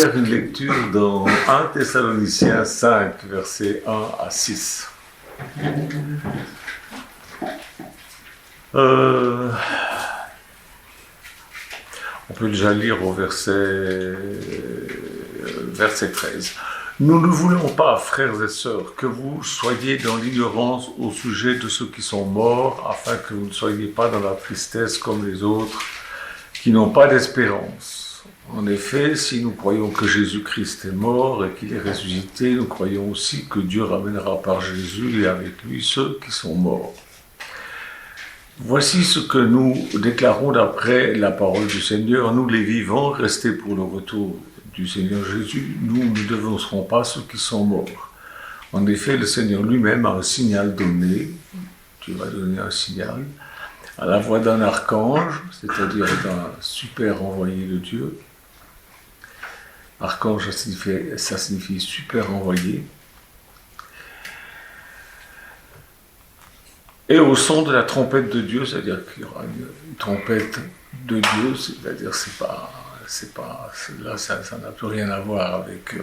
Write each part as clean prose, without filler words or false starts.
faire une lecture dans 1 Thessaloniciens 5, versets 1 à 6. On peut déjà lire au verset 13. Nous ne voulons pas, frères et sœurs, que vous soyez dans l'ignorance au sujet de ceux qui sont morts, afin que vous ne soyez pas dans la tristesse comme les autres, qui n'ont pas d'espérance. En effet, si nous croyons que Jésus-Christ est mort et qu'il est ressuscité, nous croyons aussi que Dieu ramènera par Jésus et avec lui ceux qui sont morts. Voici ce que nous déclarons d'après la parole du Seigneur. Nous les vivants, restés pour le retour du Seigneur Jésus, nous ne devancerons pas ceux qui sont morts. En effet, le Seigneur lui-même a un signal donné, Dieu va donner un signal, à la voix d'un archange, c'est-à-dire d'un super envoyé de Dieu. Archange, ça signifie super envoyé. Et au son de la trompette de Dieu, c'est-à-dire qu'il y aura une trompette de Dieu, c'est-à-dire là, ça n'a plus rien à voir avec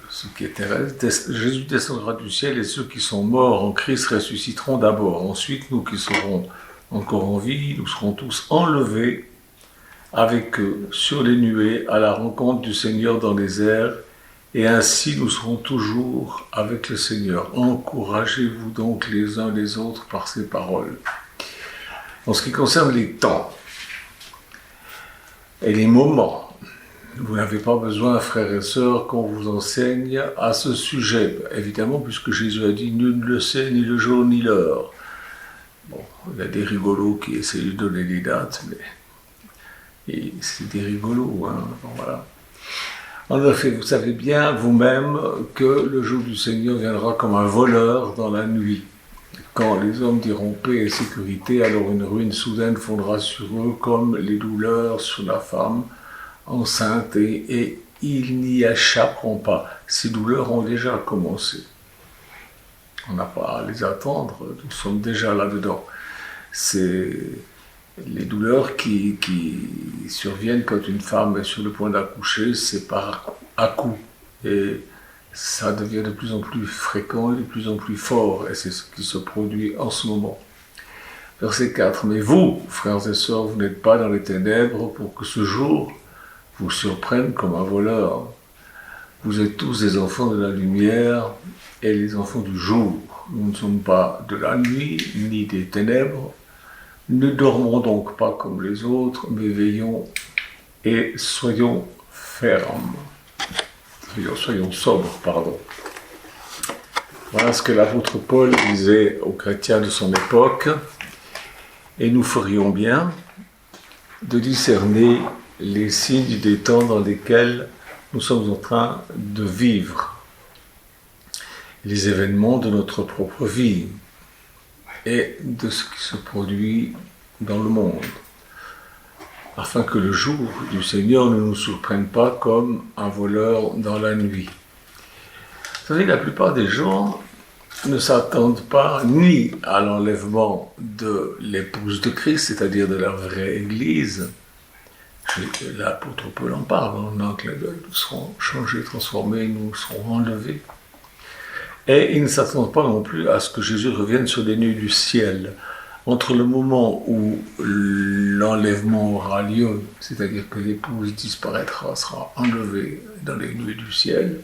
ce qui est terrestre. Jésus descendra du ciel et ceux qui sont morts en Christ ressusciteront d'abord. Ensuite, nous qui serons encore en vie, nous serons tous enlevés avec eux sur les nuées à la rencontre du Seigneur dans les airs, et ainsi nous serons toujours avec le Seigneur. Encouragez-vous donc les uns les autres par ces paroles. En ce qui concerne les temps et les moments, vous n'avez pas besoin, frères et sœurs, qu'on vous enseigne à ce sujet. Évidemment, puisque Jésus a dit « Nul ne le sait, ni le jour, ni l'heure ». Bon, il y a des rigolos qui essayent de donner des dates, mais c'est des rigolos, hein, bon, voilà. En effet, vous savez bien vous-même que le jour du Seigneur viendra comme un voleur dans la nuit. Quand les hommes diront paix et sécurité, alors une ruine soudaine fondra sur eux comme les douleurs sur la femme enceinte et ils n'y échapperont pas. Ces douleurs ont déjà commencé. On n'a pas à les attendre, nous sommes déjà là-dedans. C'est les douleurs qui surviennent quand une femme est sur le point d'accoucher, c'est par à-coups. Et ça devient de plus en plus fréquent et de plus en plus fort. Et c'est ce qui se produit en ce moment. Verset 4. Mais vous, frères et sœurs, vous n'êtes pas dans les ténèbres pour que ce jour vous surprenne comme un voleur. Vous êtes tous des enfants de la lumière et les enfants du jour. Nous ne sommes pas de la nuit ni des ténèbres. Ne dormons donc pas comme les autres, mais veillons et soyons fermes. Soyons sobres, pardon. Voilà ce que l'apôtre Paul disait aux chrétiens de son époque. Et nous ferions bien de discerner les signes des temps dans lesquels nous sommes en train de vivre, les événements de notre propre vie et de ce qui se produit dans le monde, afin que le jour du Seigneur ne nous surprenne pas comme un voleur dans la nuit. Vous savez, la plupart des gens ne s'attendent pas ni à l'enlèvement de l'épouse de Christ, c'est-à-dire de la vraie Église. L'apôtre Paul en parle, en un clin d'œil, nous serons changés, transformés, nous serons enlevés. Et ils ne s'attendent pas non plus à ce que Jésus revienne sur les nuées du ciel. Entre le moment où l'enlèvement aura lieu, c'est-à-dire que l'épouse disparaîtra, sera enlevée dans les nuées du ciel,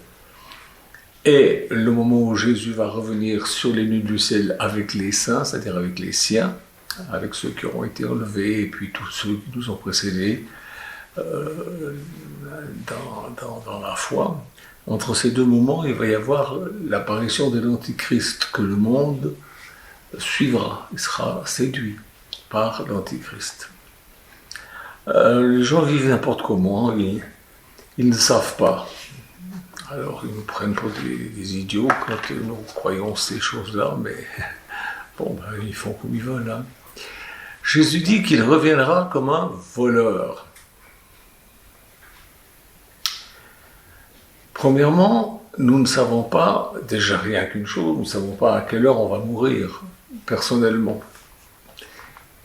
et le moment où Jésus va revenir sur les nuées du ciel avec les saints, c'est-à-dire avec les siens, avec ceux qui auront été enlevés, et puis tous ceux qui nous ont précédés dans la foi, entre ces deux moments, il va y avoir l'apparition de l'Antichrist que le monde suivra, il sera séduit par l'Antichrist. Les gens vivent n'importe comment, ils ne savent pas. Alors ils nous prennent pour des idiots quand nous croyons ces choses-là, mais bon, ils font comme ils veulent. Hein. Jésus dit qu'il reviendra comme un voleur. Premièrement, nous ne savons pas, déjà rien qu'une chose, nous ne savons pas à quelle heure on va mourir, personnellement.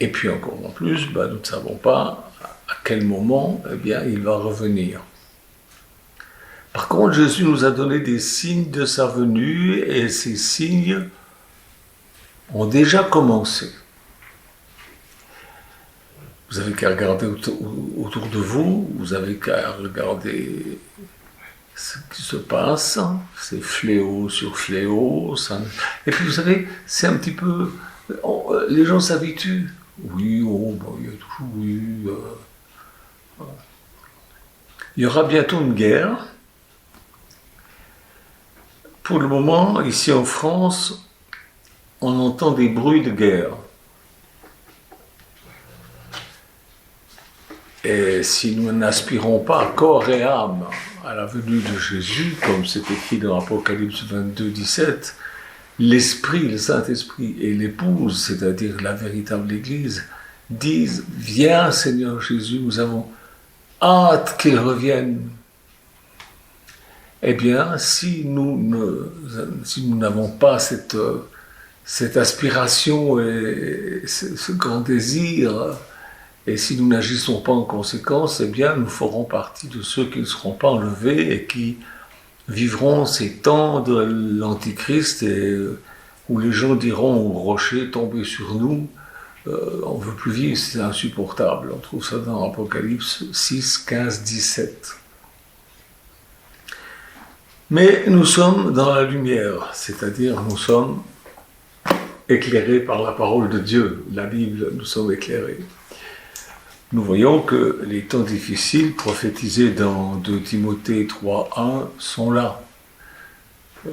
Et puis encore en plus, nous ne savons pas à quel moment il va revenir. Par contre, Jésus nous a donné des signes de sa venue et ces signes ont déjà commencé. Vous avez qu'à regarder autour de vous, vous avez qu'à regarder ce qui se passe, c'est fléau sur fléau. Et puis vous savez, c'est un petit peu... les gens s'habituent. Oui, il y a toujours eu... Il y aura bientôt une guerre. Pour le moment, ici en France, on entend des bruits de guerre. Et si nous n'aspirons pas corps et âme à la venue de Jésus, comme c'est écrit dans Apocalypse 22, 17, l'Esprit, le Saint-Esprit et l'épouse, c'est-à-dire la véritable Église, disent « Viens Seigneur Jésus, nous avons hâte qu'il revienne ». Eh bien, si nous n'avons pas cette aspiration et ce grand désir, et si nous n'agissons pas en conséquence, eh bien, nous ferons partie de ceux qui ne seront pas enlevés et qui vivront ces temps de l'Antichrist où les gens diront au rocher tombez sur nous, on ne veut plus vivre, c'est insupportable. On trouve ça dans Apocalypse 6, 15, 17. Mais nous sommes dans la lumière, c'est-à-dire nous sommes éclairés par la parole de Dieu. La Bible, nous sommes éclairés. Nous voyons que les temps difficiles prophétisés dans 2 Timothée 3.1 sont là. Je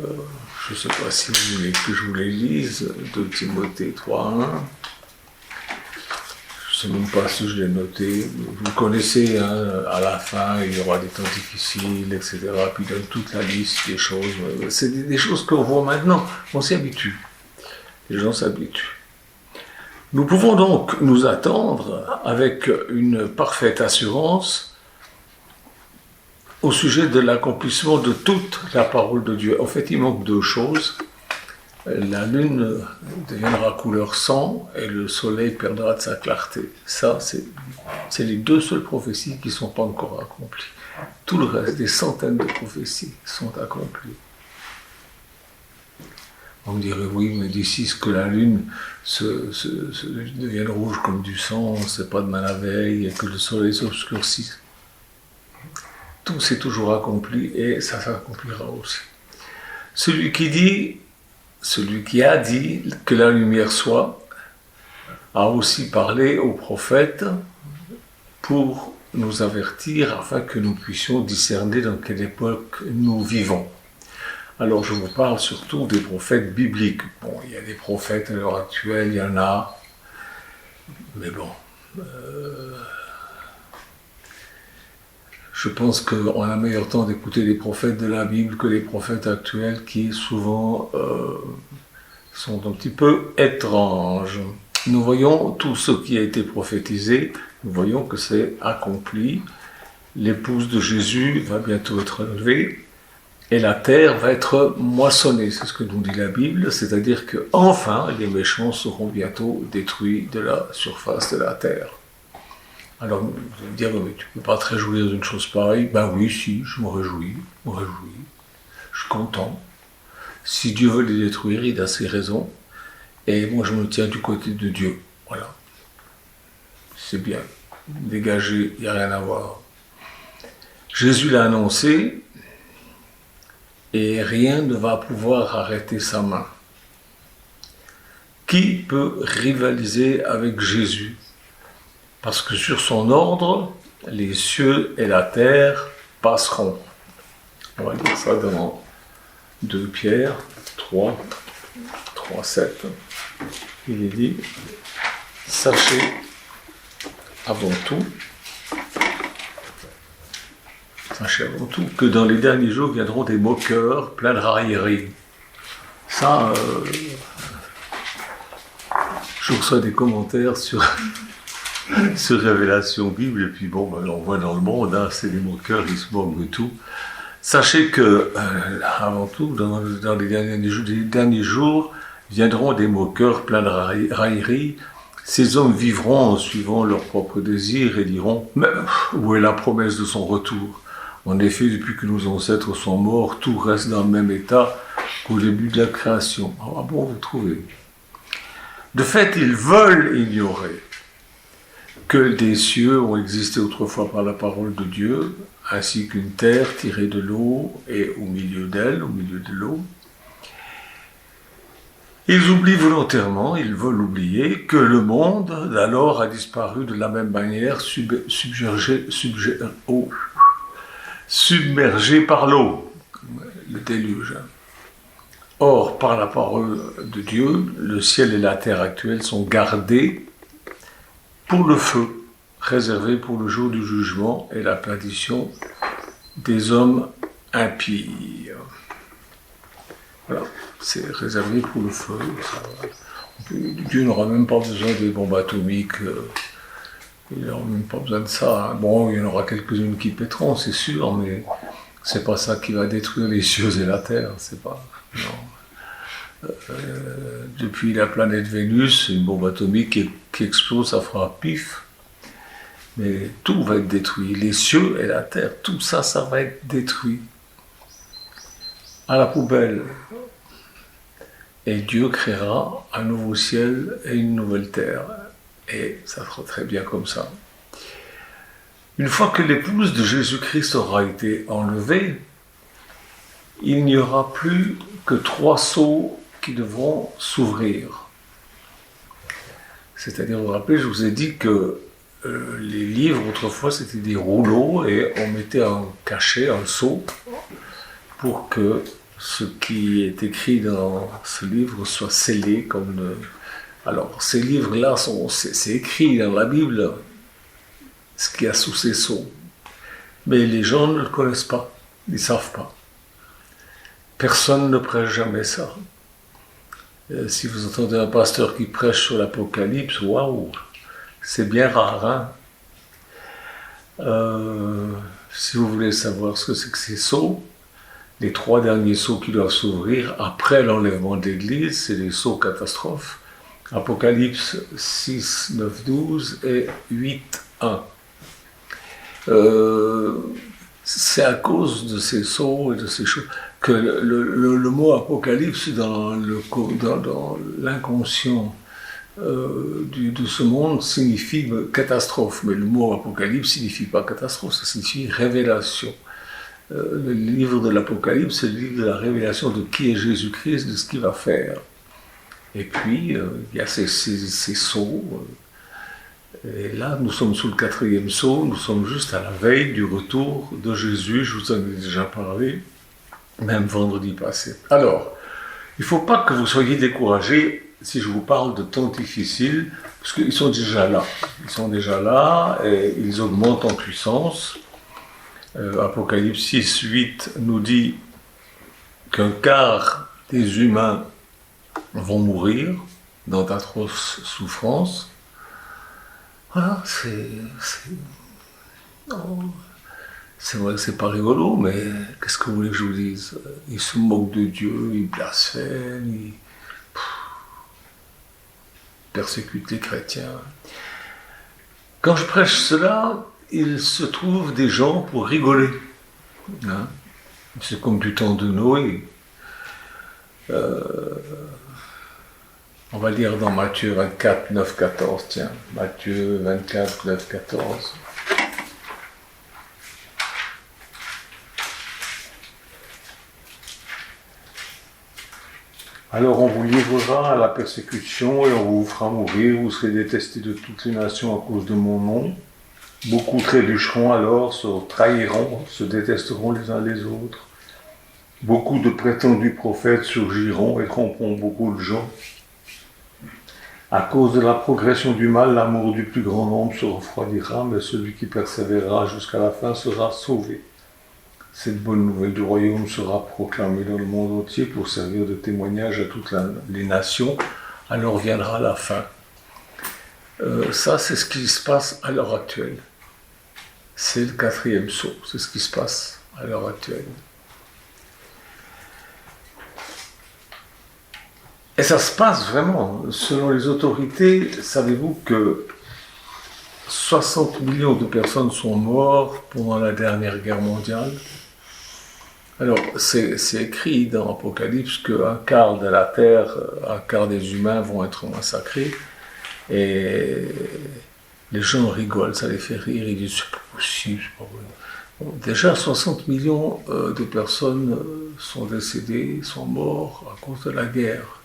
ne sais pas si vous voulez que je vous les lise, 2 Timothée 3.1. Je ne sais même pas si je l'ai noté. Vous connaissez, hein, à la fin, il y aura des temps difficiles, etc. Puis il donne toute la liste des choses. C'est des choses qu'on voit maintenant. On s'y habitue. Les gens s'habituent. Nous pouvons donc nous attendre avec une parfaite assurance au sujet de l'accomplissement de toute la parole de Dieu. En fait, il manque 2 choses. La lune deviendra couleur sang et le soleil perdra de sa clarté. Ça, c'est les 2 seules prophéties qui ne sont pas encore accomplies. Tout le reste, des centaines de prophéties, sont accomplies. On me dirait, oui, mais d'ici ce que la lune devienne rouge comme du sang, c'est pas demain la veille, et que le soleil s'obscurcisse. Tout s'est toujours accompli, et ça s'accomplira aussi. Celui qui a dit que la lumière soit, a aussi parlé aux prophètes pour nous avertir, afin que nous puissions discerner dans quelle époque nous vivons. Alors je vous parle surtout des prophètes bibliques. Bon, il y a des prophètes à l'heure actuelle, il y en a, mais bon, je pense qu'on a meilleur temps d'écouter les prophètes de la Bible que les prophètes actuels qui souvent sont un petit peu étranges. Nous voyons tout ce qui a été prophétisé, nous voyons que c'est accompli. L'épouse de Jésus va bientôt être enlevée. Et la terre va être moissonnée, c'est ce que nous dit la Bible, c'est-à-dire que enfin les méchants seront bientôt détruits de la surface de la terre. Alors vous allez me dire, mais tu ne peux pas te réjouir d'une chose pareille? Ben oui, si, je me réjouis, je suis content. Si Dieu veut les détruire, il a ses raisons, et moi je me tiens du côté de Dieu, voilà. C'est bien, dégagé, il n'y a rien à voir. Jésus l'a annoncé, et rien ne va pouvoir arrêter sa main. Qui peut rivaliser avec Jésus? Parce que sur son ordre, les cieux et la terre passeront. On va dire ça dans 2 Pierre 3, 7. Il est dit, sachez avant tout que dans les derniers jours viendront des moqueurs pleins de railleries. Ça, je reçois des commentaires sur Révélation Bible, et puis bon, on voit dans le monde, hein, c'est des moqueurs, ils se moquent de tout. Sachez que, avant tout, dans les derniers jours, viendront des moqueurs pleins de railleries. Ces hommes vivront en suivant leurs propres désirs et diront « Mais où est la promesse de son retour ? En effet, depuis que nos ancêtres sont morts, tout reste dans le même état qu'au début de la création. Ah bon, vous trouvez? De fait, ils veulent ignorer que des cieux ont existé autrefois par la parole de Dieu, ainsi qu'une terre tirée de l'eau et au milieu d'elle, au milieu de l'eau. Ils oublient volontairement, ils veulent oublier que le monde d'alors a disparu de la même manière, submergé par l'eau, le déluge. Or, par la parole de Dieu, le ciel et la terre actuels sont gardés pour le feu, réservés pour le jour du jugement et la perdition des hommes impies. Voilà, c'est réservé pour le feu. Dieu n'aura même pas besoin des bombes atomiques, il n'aura même pas besoin de ça. Bon, il y en aura quelques-unes qui péteront, c'est sûr, mais c'est pas ça qui va détruire les cieux et la terre, c'est pas... Non. Depuis la planète Vénus, une bombe atomique qui explose, ça fera pif. Mais tout va être détruit, les cieux et la terre, tout ça, ça va être détruit. À la poubelle. Et Dieu créera un nouveau ciel et une nouvelle terre. Et ça sera très bien comme ça. Une fois que l'épouse de Jésus-Christ aura été enlevée, il n'y aura plus que 3 sceaux qui devront s'ouvrir. C'est-à-dire, vous vous rappelez, je vous ai dit que les livres, autrefois, c'était des rouleaux et on mettait un cachet, un sceau, pour que ce qui est écrit dans ce livre soit scellé comme... Alors, ces livres-là, c'est écrit dans la Bible, ce qu'il y a sous ces sceaux. Mais les gens ne le connaissent pas, ils ne savent pas. Personne ne prêche jamais ça. Si vous entendez un pasteur qui prêche sur l'Apocalypse, waouh, c'est bien rare, hein. Si vous voulez savoir ce que c'est que ces sceaux, les 3 derniers sceaux qui doivent s'ouvrir après l'enlèvement de l'Église, c'est les sceaux catastrophes. Apocalypse 6, 9, 12 et 8, 1. C'est à cause de ces sceaux et de ces choses que le mot apocalypse dans l'inconscient de ce monde signifie catastrophe, mais le mot apocalypse signifie pas catastrophe, ça signifie révélation. Le livre de l'Apocalypse, c'est le livre de la révélation de qui est Jésus-Christ, de ce qu'il va faire. Et puis, il y a ces sceaux. Et là, nous sommes sous le 4e sceau, nous sommes juste à la veille du retour de Jésus, je vous en ai déjà parlé, même vendredi passé. Alors, il ne faut pas que vous soyez découragés si je vous parle de temps difficiles, parce qu'ils sont déjà là. Ils sont déjà là et ils augmentent en puissance. Apocalypse 6, 8 nous dit qu'un quart des humains vont mourir dans d'atroces souffrances. Voilà, c'est vrai que c'est pas rigolo, mais qu'est-ce que vous voulez que je vous dise? Ils se moquent de Dieu, ils blasphèment, ils persécutent les chrétiens. Quand je prêche cela, il se trouve des gens pour rigoler. Hein? C'est comme du temps de Noé. On va lire dans Matthieu 24, 9, 14. Tiens, Matthieu 24, 9, 14. Alors on vous livrera à la persécution et on vous fera mourir, vous serez détestés de toutes les nations à cause de mon nom. Beaucoup trébucheront alors, se trahiront, se détesteront les uns les autres. Beaucoup de prétendus prophètes surgiront et tromperont beaucoup de gens. À cause de la progression du mal, l'amour du plus grand nombre se refroidira, mais celui qui persévérera jusqu'à la fin sera sauvé. Cette bonne nouvelle du royaume sera proclamée dans le monde entier pour servir de témoignage à toutes les nations. Alors viendra la fin. Ça, c'est ce qui se passe à l'heure actuelle. C'est le 4e sceau, c'est ce qui se passe à l'heure actuelle. Et ça se passe vraiment. Selon les autorités, savez-vous que 60 millions de personnes sont mortes pendant la dernière guerre mondiale. Alors, c'est écrit dans l'Apocalypse qu'un quart de la terre, un quart des humains vont être massacrés. Et les gens rigolent, ça les fait rire, ils disent c'est pas possible, c'est pas vrai. Bon, déjà 60 millions de personnes sont décédées, sont morts à cause de la guerre,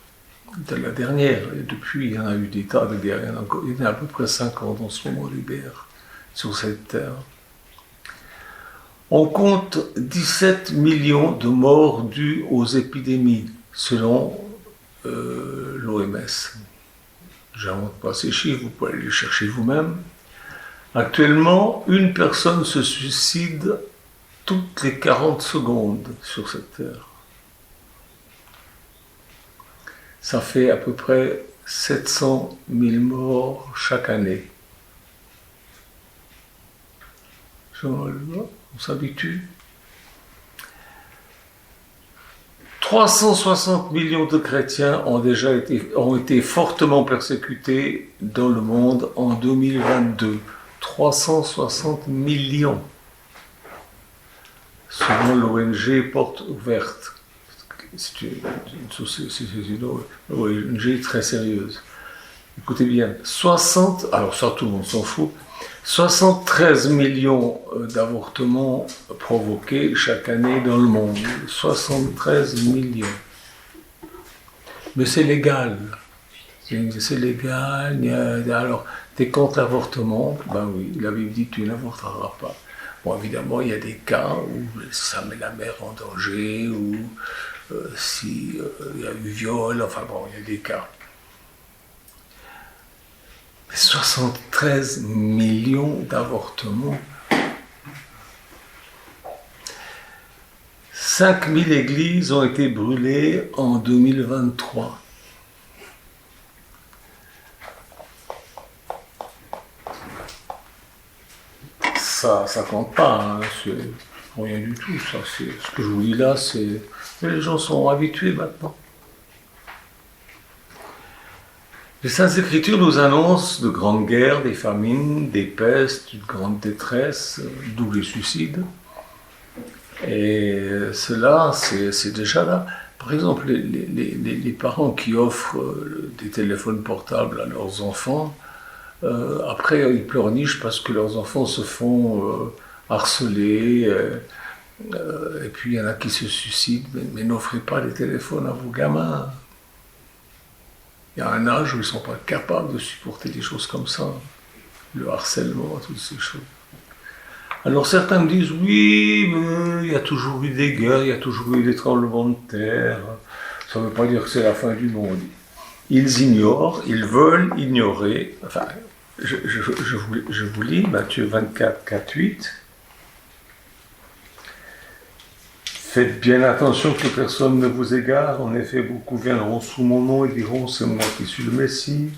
de la dernière. Et depuis, il y en a eu des tas de guerres, il y en a à peu près 50 en ce moment de guerre sur cette terre. On compte 17 millions de morts dus aux épidémies, selon l'OMS. Je n'invente pas ces chiffres, vous pouvez aller les chercher vous-même. Actuellement, une personne se suicide toutes les 40 secondes sur cette terre. Ça fait à peu près 700 000 morts chaque année. On s'habitue. 360 millions de chrétiens ont été fortement persécutés dans le monde en 2022. 360 millions, selon l'ONG Porte Ouverte. C'est une ONG très sérieuse. Écoutez bien, alors ça tout le monde s'en fout, 73 millions d'avortements provoqués chaque année dans le monde. 73 millions. Mais c'est légal. C'est légal. Alors, t'es contre l'avortement? Ben oui, la Bible dit que tu n'avorteras pas. Bon, évidemment, il y a des cas où ça met la mère en danger, ou s'il y a eu viol, enfin bon, il y a des cas. 73 millions d'avortements. 5000 églises ont été brûlées en 2023. Ça compte pas, hein, c'est rien du tout. Ça, ce que je vous dis là, c'est... Mais les gens sont habitués maintenant. Les Saintes Écritures nous annoncent de grandes guerres, des famines, des pestes, une grande détresse, d'où les suicides. Et cela, c'est déjà là. Par exemple, les parents qui offrent des téléphones portables à leurs enfants, après ils pleurnichent parce que leurs enfants se font harceler, et puis il y en a qui se suicident. Mais n'offrez pas les téléphones à vos gamins. Il y a un âge où ils ne sont pas capables de supporter des choses comme ça, le harcèlement, toutes ces choses. Alors certains me disent, oui, mais il y a toujours eu des guerres, il y a toujours eu des tremblements de terre, ça ne veut pas dire que c'est la fin du monde. Ils ignorent, ils veulent ignorer, enfin, je vous lis Matthieu 24, 4, 8. Faites bien attention que personne ne vous égare, en effet beaucoup viendront sous mon nom et diront c'est moi qui suis le Messie,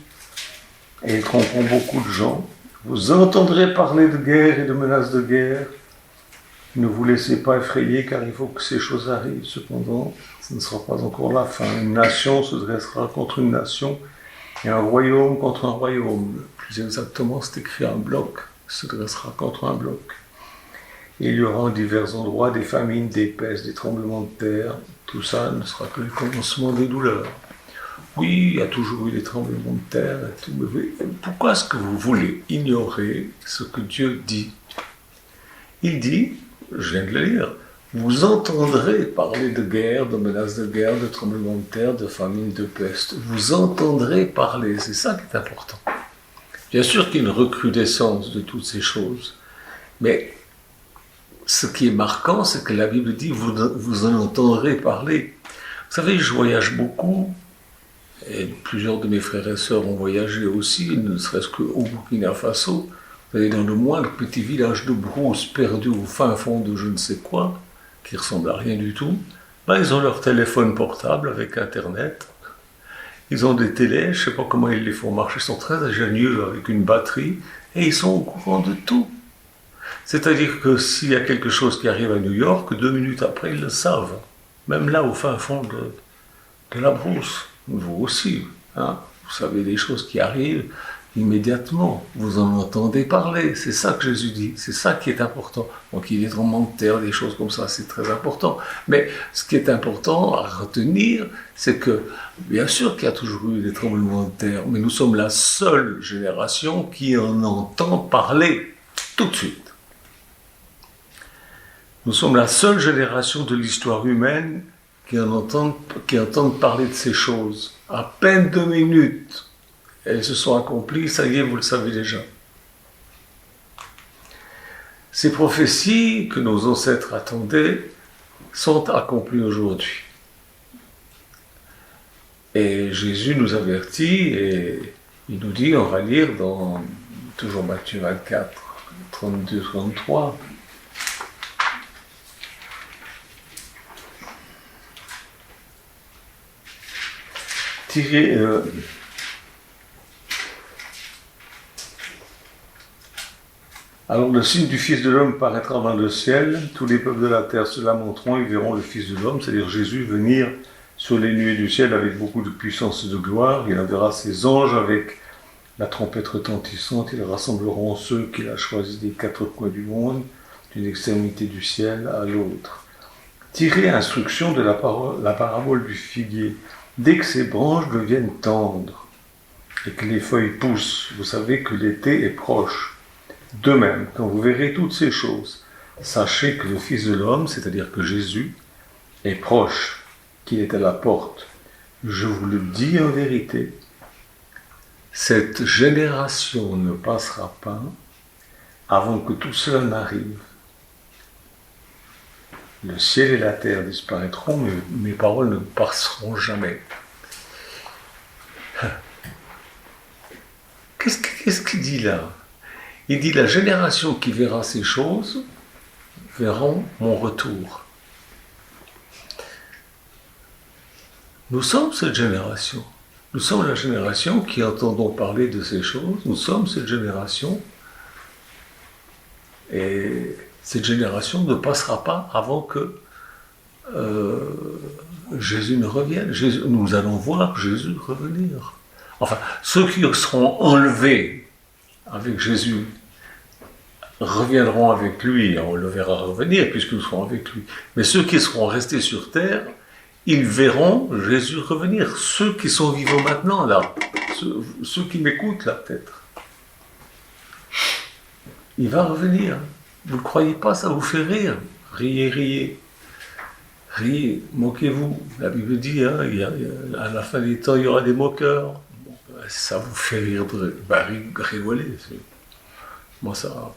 et ils tromperont beaucoup de gens. Vous entendrez parler de guerre et de menaces de guerre, ne vous laissez pas effrayer car il faut que ces choses arrivent, cependant ce ne sera pas encore la fin. Une nation se dressera contre une nation et un royaume contre un royaume. Plus exactement c'est écrit un bloc se dressera contre un bloc. Il y aura en divers endroits des famines, des pestes, des tremblements de terre. Tout ça ne sera que le commencement des douleurs. Oui, il y a toujours eu des tremblements de terre. Et tout, mais pourquoi est-ce que vous voulez ignorer ce que Dieu dit? Il dit, je viens de le lire, vous entendrez parler de guerre, de menaces de guerre, de tremblements de terre, de famine, de peste. Vous entendrez parler, c'est ça qui est important. Bien sûr qu'il y a une recrudescence de toutes ces choses, mais ce qui est marquant, c'est que la Bible dit, vous en entendrez parler. Vous savez, je voyage beaucoup, et plusieurs de mes frères et sœurs ont voyagé aussi, ne serait-ce qu'au Burkina Faso. Vous allez dans le moindre petit village de brousse perdu au fin fond de je ne sais quoi, qui ressemble à rien du tout. Ben, ils ont leur téléphone portable avec Internet. Ils ont des télés, je ne sais pas comment ils les font marcher, ils sont très ingénieux avec une batterie, et ils sont au courant de tout. C'est-à-dire que s'il y a quelque chose qui arrive à New York, 2 minutes après, ils le savent. Même là, au fin fond de la brousse. Vous aussi, hein, vous savez des choses qui arrivent. immédiatement, vous en entendez parler. C'est ça que Jésus dit, c'est ça qui est important. Donc il y a des tremblements de terre, des choses comme ça, c'est très important. Mais ce qui est important à retenir, c'est que, bien sûr qu'il y a toujours eu des tremblements de terre, mais nous sommes la seule génération qui en entend parler tout de suite. Nous sommes la seule génération de l'histoire humaine qui entendent parler de ces choses. À peine 2 minutes, elles se sont accomplies, ça y est, vous le savez déjà. Ces prophéties que nos ancêtres attendaient sont accomplies aujourd'hui. Et Jésus nous avertit et il nous dit, on va lire dans toujours Matthieu 24, 32, 33. Alors le signe du Fils de l'homme paraîtra dans le ciel, tous les peuples de la terre se lamenteront, ils verront le Fils de l'homme, c'est-à-dire Jésus, venir sur les nuées du ciel avec beaucoup de puissance et de gloire. Il enverra ses anges avec la trompette retentissante, ils rassembleront ceux qu'il a choisis des 4 coins du monde, d'une extrémité du ciel à l'autre. Tirez instruction de la parabole du figuier. Dès que ses branches deviennent tendres et que les feuilles poussent, vous savez que l'été est proche. De même, quand vous verrez toutes ces choses, sachez que le Fils de l'homme, c'est-à-dire que Jésus, est proche, qu'il est à la porte. Je vous le dis en vérité, cette génération ne passera pas avant que tout cela n'arrive. Le ciel et la terre disparaîtront, mais mes paroles ne passeront jamais. Qu'est-ce qu'il dit là? Il dit, la génération qui verra ces choses verront mon retour. Nous sommes cette génération. Nous sommes la génération qui entendons parler de ces choses. Nous sommes cette génération. Et cette génération ne passera pas avant que Jésus ne revienne. Nous allons voir Jésus revenir. Enfin, ceux qui seront enlevés avec Jésus reviendront avec lui, on le verra revenir puisque nous serons avec lui. Mais ceux qui seront restés sur terre, ils verront Jésus revenir. Ceux qui sont vivants maintenant, là, ceux qui m'écoutent là peut-être. Il va revenir. Vous ne croyez pas, ça vous fait rire. Riez, riez. Riez, moquez-vous. La Bible dit, hein, à la fin des temps, il y aura des moqueurs. Bon, ça vous fait rire, rigoler. Moi, ça...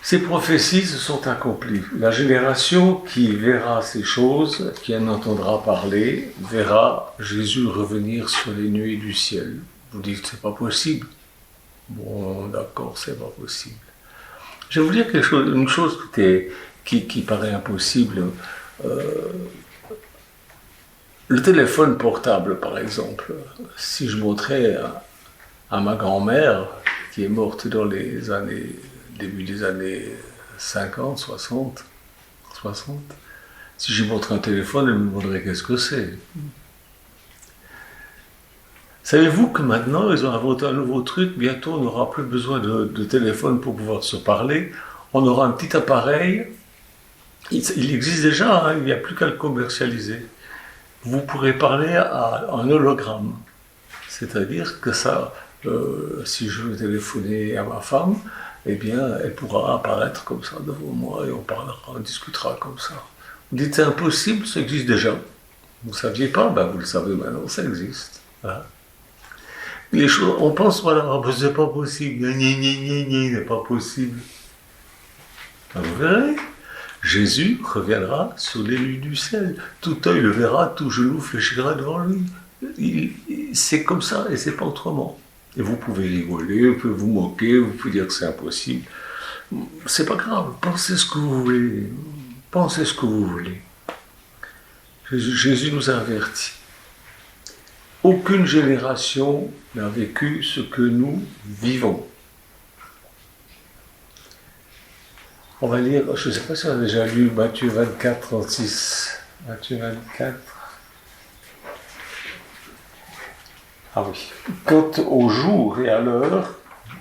Ces prophéties se sont accomplies. La génération qui verra ces choses, qui en entendra parler, verra Jésus revenir sur les nuées du ciel. Vous dites que c'est pas possible. Bon, d'accord, c'est pas possible. Je vais vous dire une chose qui paraît impossible. Le téléphone portable, par exemple. Si je montrais à ma grand-mère, qui est morte dans les années... début des années 50, 60, si j'y montre un téléphone, elle me demanderait qu'est-ce que c'est. Savez-vous que maintenant, ils ont inventé un nouveau truc, bientôt on n'aura plus besoin de téléphone pour pouvoir se parler, on aura un petit appareil, il existe déjà, hein, il n'y a plus qu'à le commercialiser. Vous pourrez parler à un hologramme, c'est-à-dire que ça, si je veux téléphoner à ma femme, eh bien, elle pourra apparaître comme ça devant moi et on parlera, on discutera comme ça. Vous dites c'est impossible, ça existe déjà. Vous ne saviez pas, ben vous le savez maintenant, ça existe. Voilà. Les choses, on pense, voilà, c'est pas possible, n'est pas possible. Ben, vous verrez, Jésus reviendra sur les nuées du ciel. Tout œil le verra, tout genou fléchira devant lui. C'est comme ça et c'est pas autrement. Et vous pouvez rigoler, vous pouvez vous moquer, vous pouvez dire que c'est impossible. C'est pas grave, pensez ce que vous voulez. Pensez ce que vous voulez. Jésus nous a avertis. Aucune génération n'a vécu ce que nous vivons. On va lire, je ne sais pas si on a déjà lu Matthieu 24, 36. Matthieu 24. Ah oui. Quant au jour et à l'heure,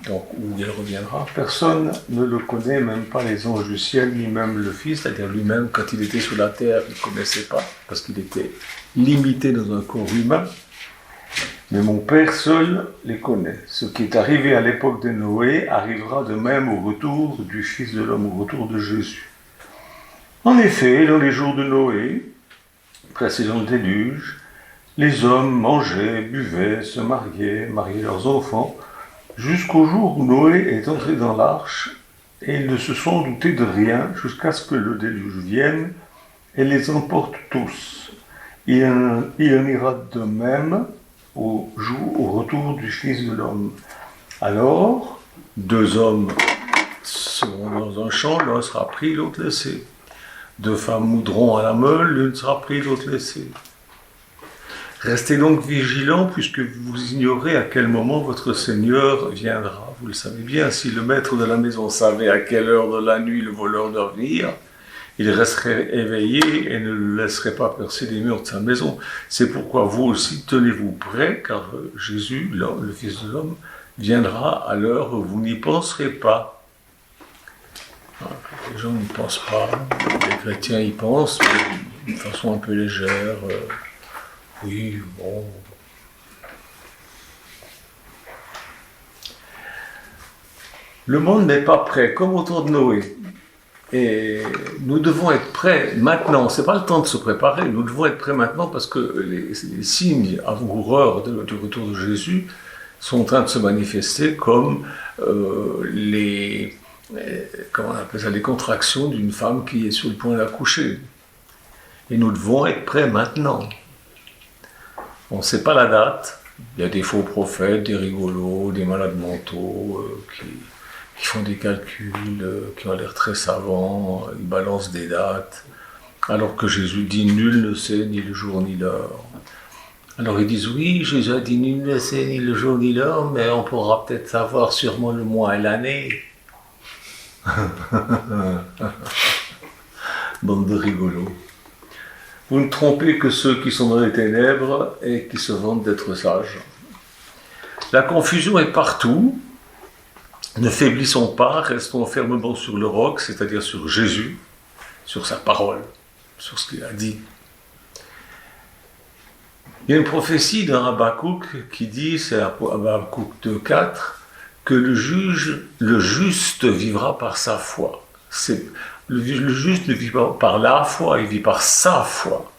donc où il reviendra, personne ne le connaît, même pas les anges du ciel, ni même le Fils, c'est-à-dire lui-même, quand il était sur la terre, il ne connaissait pas, parce qu'il était limité dans un corps humain. Mais mon Père seul les connaît. Ce qui est arrivé à l'époque de Noé arrivera de même au retour du Fils de l'homme, au retour de Jésus. En effet, dans les jours de Noé, précédant le déluge, les hommes mangeaient, buvaient, se mariaient leurs enfants, jusqu'au jour où Noé est entré dans l'arche, et ils ne se sont doutés de rien jusqu'à ce que le déluge vienne et les emporte tous. Il en ira de même au retour du Fils de l'homme. Alors, 2 hommes seront dans un champ, l'un sera pris, l'autre laissé. 2 femmes moudront à la meule, l'une sera prise, l'autre laissée. Restez donc vigilants, puisque vous ignorez à quel moment votre Seigneur viendra. Vous le savez bien, si le maître de la maison savait à quelle heure de la nuit le voleur doit venir, il resterait éveillé et ne le laisserait pas percer les murs de sa maison. C'est pourquoi vous aussi, tenez-vous prêts, car Jésus, le Fils de l'homme, viendra à l'heure où vous n'y penserez pas. Les gens n'y pensent pas, les chrétiens y pensent, mais d'une façon un peu légère. Oui, bon. Le monde n'est pas prêt, comme au temps de Noé. Et nous devons être prêts maintenant. Ce n'est pas le temps de se préparer. Nous devons être prêts maintenant parce que les signes avant-coureurs du retour de Jésus sont en train de se manifester comme comment on appelle ça, les contractions d'une femme qui est sur le point d'accoucher. Et nous devons être prêts maintenant. On ne sait pas la date. Il y a des faux prophètes, des rigolos, des malades mentaux qui font des calculs, qui ont l'air très savants, ils balancent des dates, alors que Jésus dit « nul ne sait ni le jour ni l'heure ». Alors ils disent « oui, Jésus a dit « nul ne sait ni le jour ni l'heure, mais on pourra peut-être savoir sûrement le mois et l'année ». Bande de rigolos. Vous ne trompez que ceux qui sont dans les ténèbres et qui se vantent d'être sages. La confusion est partout. Ne faiblissons pas, restons fermement sur le roc, c'est-à-dire sur Jésus, sur sa parole, sur ce qu'il a dit. Il y a une prophétie dans Habakkuk qui dit, c'est Habakkuk 2,4, que le juste vivra par sa foi. Le juste ne vit pas par la foi, il vit par sa foi.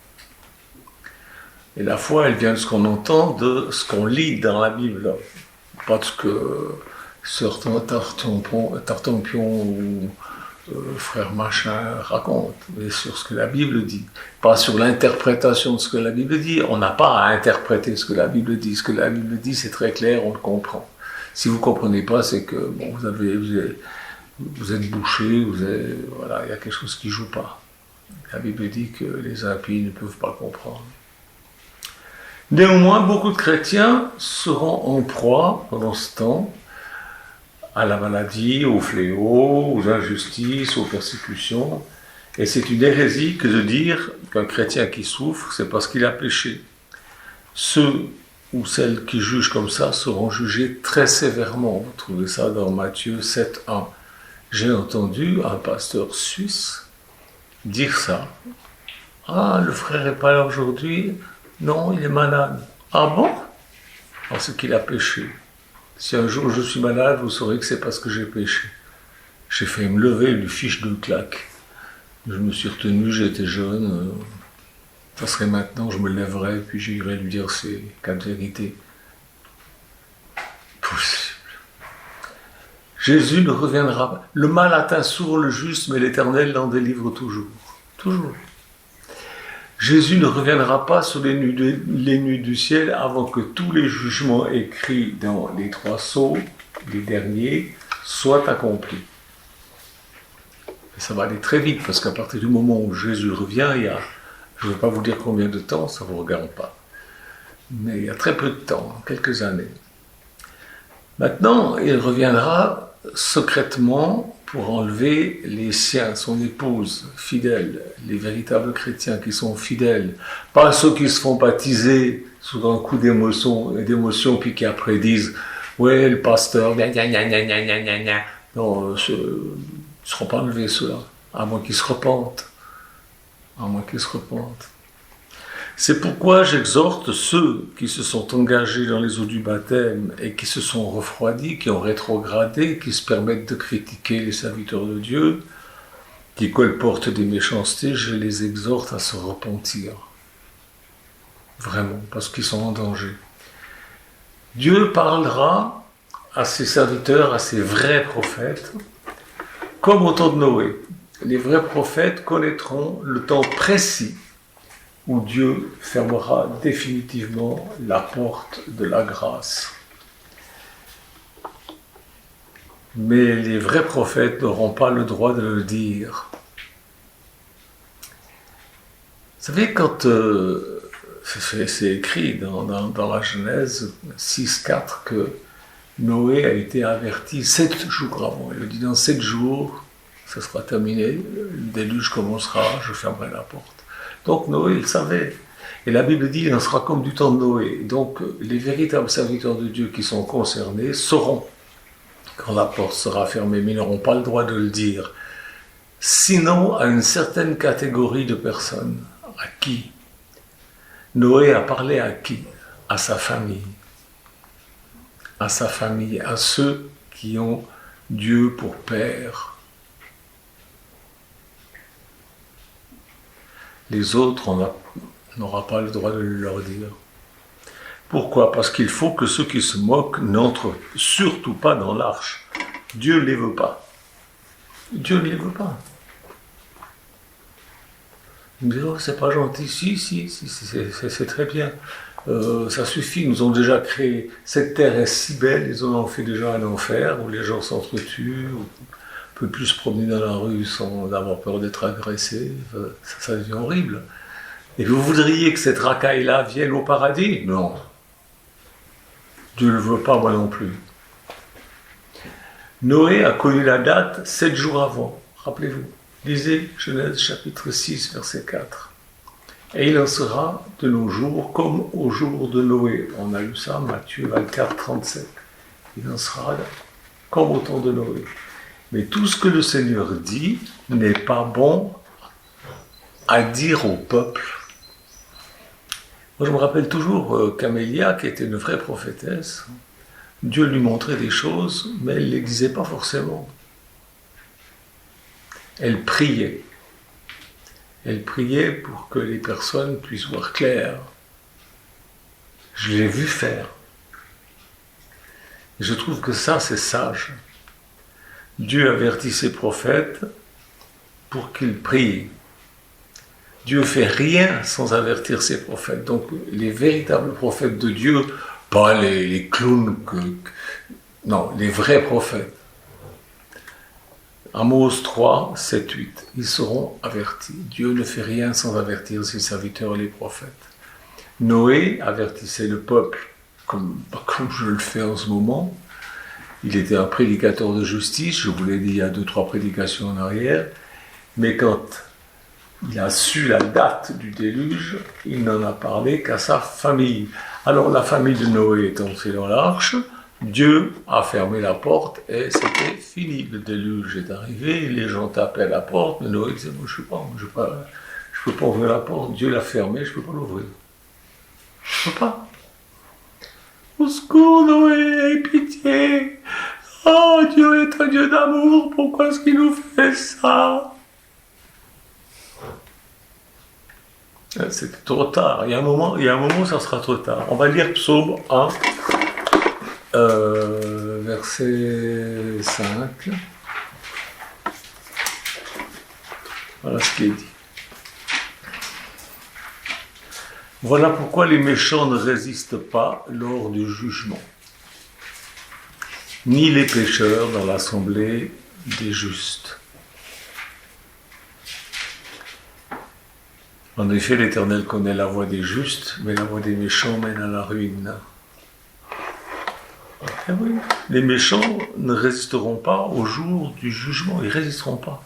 Et la foi, elle vient de ce qu'on entend, de ce qu'on lit dans la Bible, pas de ce que Sœur Tartampion ou frère machin raconte, mais sur ce que la Bible dit, pas sur l'interprétation de ce que la Bible dit. On n'a pas à interpréter ce que la Bible dit. Ce que la Bible dit, c'est très clair, on le comprend. Si vous ne comprenez pas, c'est que bon, vous êtes bouché, voilà, il y a quelque chose qui ne joue pas. La Bible dit que les impies ne peuvent pas comprendre. Néanmoins, beaucoup de chrétiens seront en proie pendant ce temps à la maladie, au fléau, aux injustices, aux persécutions. Et c'est une hérésie que de dire qu'un chrétien qui souffre, c'est parce qu'il a péché. Ceux ou celles qui jugent comme ça seront jugés très sévèrement. Vous trouvez ça dans Matthieu 7,1. J'ai entendu un pasteur suisse dire ça. Ah, le frère n'est pas là aujourd'hui. Non, il est malade. Ah bon? Parce qu'il a péché. Si un jour je suis malade, vous saurez que c'est parce que j'ai péché. J'ai failli me lever, lui fiche de claque. Je me suis retenu, j'étais jeune. Ça serait maintenant, je me lèverais, puis j'irais lui dire ces 4 vérités. Possible. Jésus ne reviendra pas. Le mal atteint souvent le juste, mais l'Éternel l'en délivre toujours. Toujours. Jésus ne reviendra pas sur les nuits du ciel avant que tous les jugements écrits dans les 3 sceaux, les derniers, soient accomplis. Et ça va aller très vite, parce qu'à partir du moment où Jésus revient, il y a, je ne vais pas vous dire combien de temps, ça ne vous regarde pas, mais il y a très peu de temps, quelques années. Maintenant, il reviendra secrètement pour enlever les siens, son épouse fidèle, les véritables chrétiens qui sont fidèles, pas ceux qui se font baptiser sous un coup d'émotion, puis qui après disent « Ouais, le pasteur, gna gna gna gna gna gna gna gna. » Non, ils ne seront pas enlevés ceux-là, à moins qu'ils se repentent. À moins qu'ils se repentent. C'est pourquoi j'exhorte ceux qui se sont engagés dans les eaux du baptême et qui se sont refroidis, qui ont rétrogradé, qui se permettent de critiquer les serviteurs de Dieu, qui colportent des méchancetés, je les exhorte à se repentir. Vraiment, parce qu'ils sont en danger. Dieu parlera à ses serviteurs, à ses vrais prophètes, comme au temps de Noé. Les vrais prophètes connaîtront le temps précis où Dieu fermera définitivement la porte de la grâce. Mais les vrais prophètes n'auront pas le droit de le dire. Vous savez, quand c'est écrit dans la Genèse 6.4 que Noé a été averti 7 jours avant. Il a dit dans 7 jours, ça sera terminé, le déluge commencera, je fermerai la porte. Donc Noé, il savait. Et la Bible dit, il en sera comme du temps de Noé. Donc les véritables serviteurs de Dieu qui sont concernés sauront quand la porte sera fermée, mais ils n'auront pas le droit de le dire. Sinon, à une certaine catégorie de personnes. À qui? Noé a parlé à qui? À sa famille. À sa famille, à ceux qui ont Dieu pour père. Les autres, on n'aura pas le droit de leur dire. Pourquoi? Parce qu'il faut que ceux qui se moquent n'entrent surtout pas dans l'arche. Dieu ne les veut pas. Dieu ne les veut pas. Ils me disent, oh, c'est pas gentil. Si, c'est très bien. Ça suffit, nous avons déjà créé. Cette terre est si belle, ils en ont fait déjà un enfer où les gens s'entretuent, où on ne peut plus se promener dans la rue sans avoir peur d'être agressé. Ça devient horrible. Et vous voudriez que cette racaille-là vienne au paradis? Non. Dieu ne le veut pas, moi non plus. Noé a connu la date 7 jours avant. Rappelez-vous. Lisez Genèse chapitre 6, verset 4. Et il en sera de nos jours comme au jour de Noé. On a lu ça, Matthieu 24, 37. Il en sera comme au temps de Noé. Mais tout ce que le Seigneur dit n'est pas bon à dire au peuple. Moi, je me rappelle toujours Camélia, qui était une vraie prophétesse. Dieu lui montrait des choses, mais elle ne les disait pas forcément. Elle priait. Elle priait pour que les personnes puissent voir clair. Je l'ai vu faire. Et je trouve que ça, c'est sage. Dieu avertit ses prophètes pour qu'ils prient. Dieu ne fait rien sans avertir ses prophètes. Donc, les véritables prophètes de Dieu, pas les clowns, non, les vrais prophètes. Amos 3, 7, 8. Ils seront avertis. Dieu ne fait rien sans avertir ses serviteurs et les prophètes. Noé avertissait le peuple, comme je le fais en ce moment. Il était un prédicateur de justice, je vous l'ai dit il y a 2-3 prédications en arrière, mais quand il a su la date du déluge, il n'en a parlé qu'à sa famille. Alors la famille de Noé est entrée dans l'arche, Dieu a fermé la porte et c'était fini. Le déluge est arrivé, les gens tapaient à la porte, mais Noé disait, moi, je peux pas ouvrir la porte, Dieu l'a fermée, je ne peux pas l'ouvrir. Je ne peux pas. Au secours, Noé, aie pitié. Oh, Dieu est un Dieu d'amour, pourquoi est-ce qu'il nous fait ça? C'est trop tard. Il y a un moment, ça sera trop tard. On va lire Psaume 1, verset 5. Voilà ce qui est dit. Voilà pourquoi les méchants ne résistent pas lors du jugement, ni les pécheurs dans l'assemblée des justes. En effet, l'Éternel connaît la voie des justes, mais la voie des méchants mène à la ruine. Et oui, les méchants ne résisteront pas au jour du jugement, ils ne résisteront pas.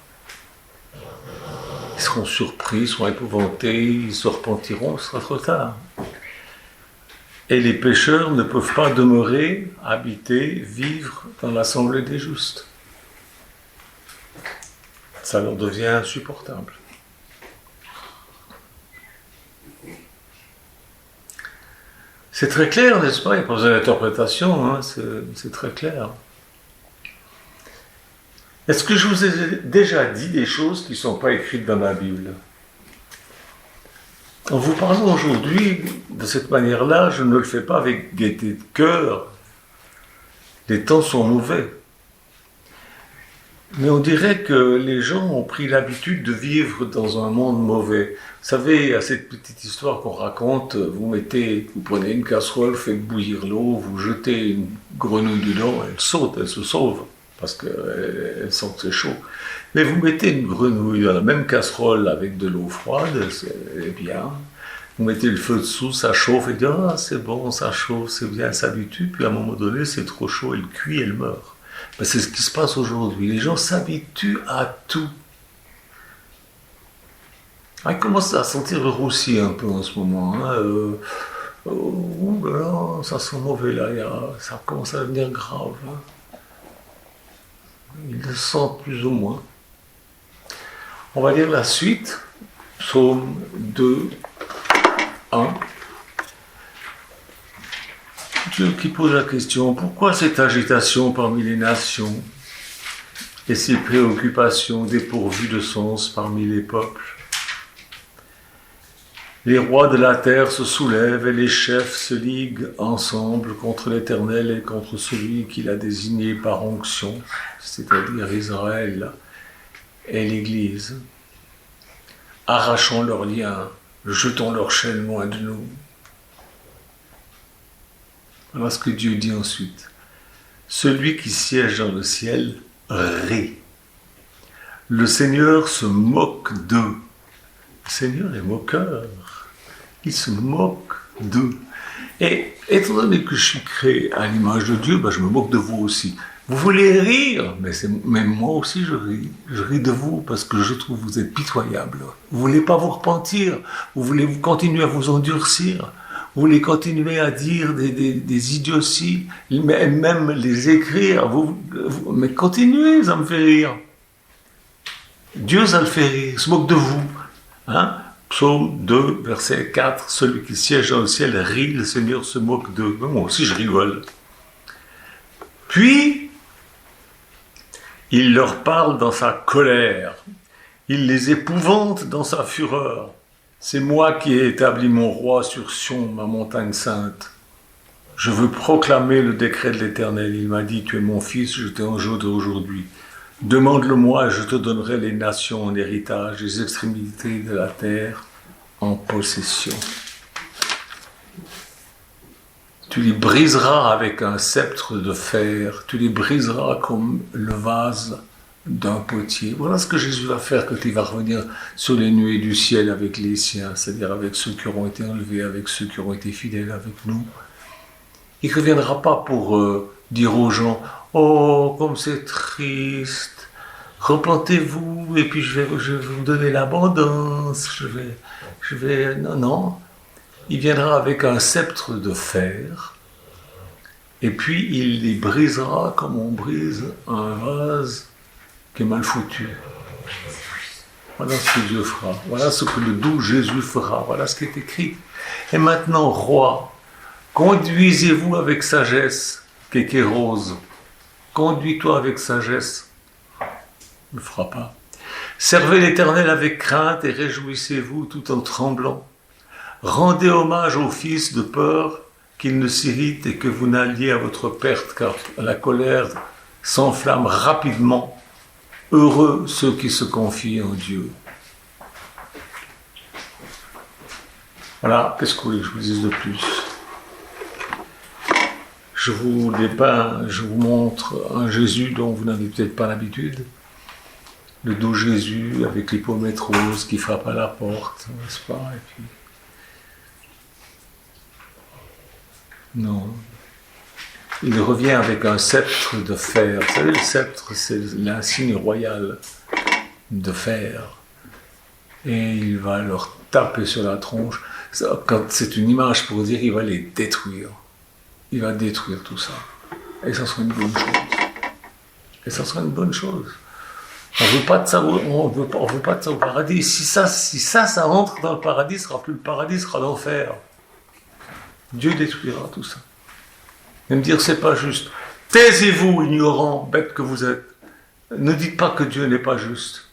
Ils seront surpris, ils seront épouvantés, ils se repentiront, ce sera trop tard. Et les pécheurs ne peuvent pas demeurer, habiter, vivre dans l'assemblée des justes. Ça leur devient insupportable. C'est très clair, n'est-ce pas? Il n'y a pas besoin d'interprétation, hein? C'est très clair. Est-ce que je vous ai déjà dit des choses qui ne sont pas écrites dans la Bible? En vous parlant aujourd'hui de cette manière-là, je ne le fais pas avec gaieté de cœur. Les temps sont mauvais. Mais on dirait que les gens ont pris l'habitude de vivre dans un monde mauvais. Vous savez, il y a cette petite histoire qu'on raconte, vous prenez une casserole, faites bouillir l'eau, vous jetez une grenouille dedans, elle saute, elle se sauve, parce qu'elle sent que c'est chaud. Mais vous mettez une grenouille dans la même casserole avec de l'eau froide, c'est bien. Vous mettez le feu dessous, ça chauffe, et dit, ah c'est bon, ça chauffe, c'est bien, elle s'habitue, puis à un moment donné, c'est trop chaud, elle cuit, elle meurt. Ben, c'est ce qui se passe aujourd'hui. Les gens s'habituent à tout. Ils commencent à sentir le roussi un peu en ce moment. Là, ça sent mauvais là, ça commence à devenir grave. Hein. Ils le sentent plus ou moins. On va lire la suite. Psaume 2, 1. Dieu qui pose la question, pourquoi cette agitation parmi les nations et ces préoccupations dépourvues de sens parmi les peuples? Les rois de la terre se soulèvent et les chefs se liguent ensemble contre l'Éternel et contre celui qu'il a désigné par onction, c'est-à-dire Israël et l'Église. Arrachons leurs liens, jetons leurs chaînes loin de nous. Voilà ce que Dieu dit ensuite. Celui qui siège dans le ciel rit. Le Seigneur se moque d'eux. Le Seigneur est moqueur. Il se moque d'eux. Et étant donné que je suis créé à l'image de Dieu, je me moque de vous aussi. Vous voulez rire, mais moi aussi je ris. Je ris de vous parce que je trouve que vous êtes pitoyables. Vous ne voulez pas vous repentir. Vous voulez continuer à vous endurcir. Vous voulez continuer à dire des idioties, même les écrire. Mais continuez, ça me fait rire. Dieu, ça le fait rire, il se moque de vous. Hein? Psaume 2, verset 4, celui qui siège dans le ciel rit, le Seigneur se moque d'eux. Moi aussi, je rigole. Puis, il leur parle dans sa colère. Il les épouvante dans sa fureur. C'est moi qui ai établi mon roi sur Sion, ma montagne sainte. Je veux proclamer le décret de l'Éternel. Il m'a dit, tu es mon fils, je t'ai engendré aujourd'hui. Demande-le-moi et je te donnerai les nations en héritage, les extrémités de la terre en possession. Tu les briseras avec un sceptre de fer, tu les briseras comme le vase d'un potier. Voilà ce que Jésus va faire quand il va revenir sur les nuées du ciel avec les siens, c'est-à-dire avec ceux qui auront été enlevés, avec ceux qui auront été fidèles avec nous. Il ne reviendra pas pour dire aux gens « Oh, comme c'est triste, repentez-vous et puis je vais vous donner l'abondance, je vais... » Non, il viendra avec un sceptre de fer et puis il les brisera comme on brise un vase qui est mal foutu. Voilà ce que Dieu fera. Voilà ce que le doux Jésus fera. Voilà ce qui est écrit. Et maintenant, roi, conduisez-vous avec sagesse, Kékérose. Conduis-toi avec sagesse. Ne le fera pas. Servez l'Éternel avec crainte et réjouissez-vous tout en tremblant. Rendez hommage au Fils de peur qu'il ne s'irrite et que vous n'alliez à votre perte, car la colère s'enflamme rapidement. Heureux ceux qui se confient en Dieu. Voilà, qu'est-ce que vous voulez que je vous dise de plus? Je vous dépeins, je vous montre un Jésus dont vous n'avez peut-être pas l'habitude. Le doux Jésus avec les pommettes roses qui frappe à la porte, n'est-ce pas? Et puis... Non. Il revient avec un sceptre de fer. Vous savez, le sceptre, c'est l'insigne royal de fer. et il va leur taper sur la tronche. Quand c'est une image pour dire, il va les détruire. Il va détruire tout ça. Et ça sera une bonne chose. Et ça sera une bonne chose. On veut pas de ça, on veut pas de ça au paradis. Si ça rentre dans le paradis, ce sera plus le paradis, ce sera l'enfer. Dieu détruira tout ça. Et me dire, c'est pas juste. Taisez-vous, ignorants, bêtes que vous êtes. Ne dites pas que Dieu n'est pas juste.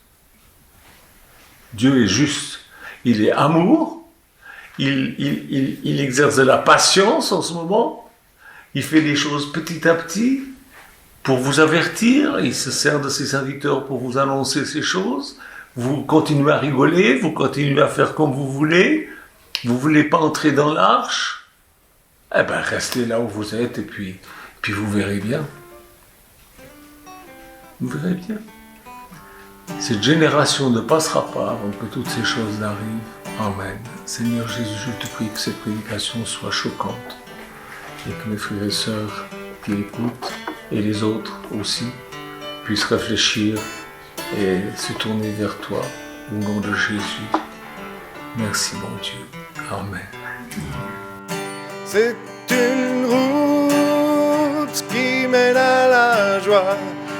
Dieu est juste. Il est amour. Il exerce de la patience en ce moment. Il fait les choses petit à petit pour vous avertir. Il se sert de ses serviteurs pour vous annoncer ces choses. Vous continuez à rigoler, vous continuez à faire comme vous voulez. Vous ne voulez pas entrer dans l'arche. Eh bien, restez là où vous êtes et puis vous verrez bien. Vous verrez bien. Cette génération ne passera pas avant que toutes ces choses arrivent. Amen. Seigneur Jésus, je te prie que cette prédication soit choquante et que mes frères et sœurs qui écoutent et les autres aussi puissent réfléchir et se tourner vers toi au nom de Jésus. Merci mon Dieu. Amen. C'est une route qui mène à la joie.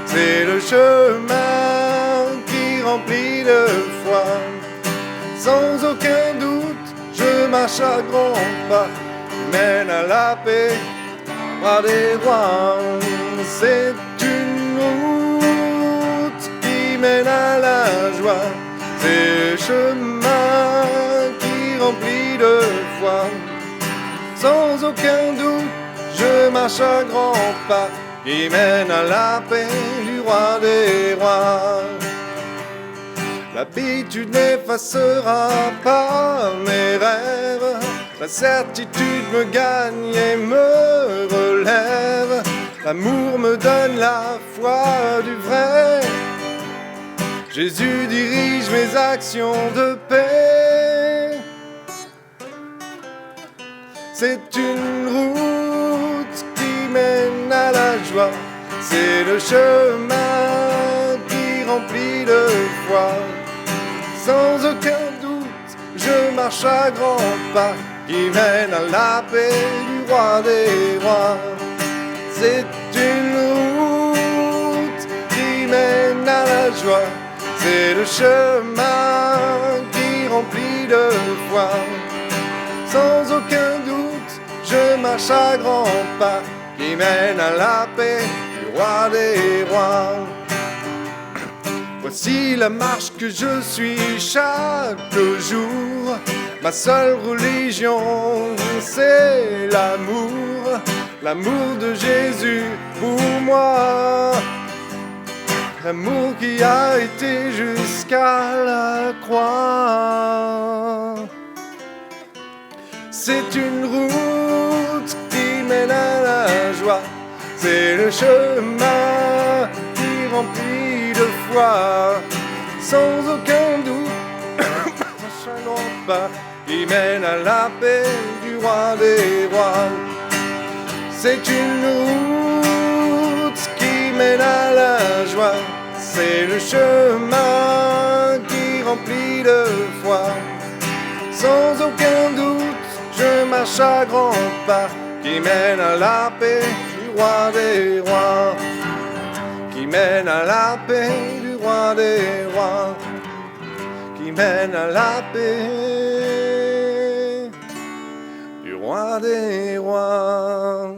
C'est le chemin qui remplit de foi. Sans aucun doute, je marche à grands pas, qui mène à la paix, roi des rois. C'est une route qui mène à la joie. C'est le chemin qui remplit de foi. Sans aucun doute, je marche à grands pas, qui mène à la paix du roi des rois. L'habitude n'effacera pas mes rêves, la certitude me gagne et me relève. L'amour me donne la foi du vrai. Jésus dirige mes actions de paix. C'est une route qui mène à la joie. C'est le chemin qui remplit de foi. Sans aucun doute, je marche à grands pas, qui mène à la paix du roi des rois. C'est une route qui mène à la joie. C'est le chemin qui remplit de foi. Sans aucun doute, je marche à grands pas, qui mène à la paix du roi des rois. Voici la marche que je suis chaque jour. Ma seule religion, c'est l'amour. L'amour de Jésus pour moi. L'amour qui a été jusqu'à la croix. C'est une route qui mène à la joie. C'est le chemin qui remplit de foi. Sans aucun doute, un grand pas qui mène à la paix du roi des rois. C'est une route qui mène à la joie. C'est le chemin qui remplit de foi. Sans aucun doute, je marche à grands pas, qui mène à la paix du roi des rois. Qui mène à la paix du roi des rois. Qui mène à la paix du roi des rois.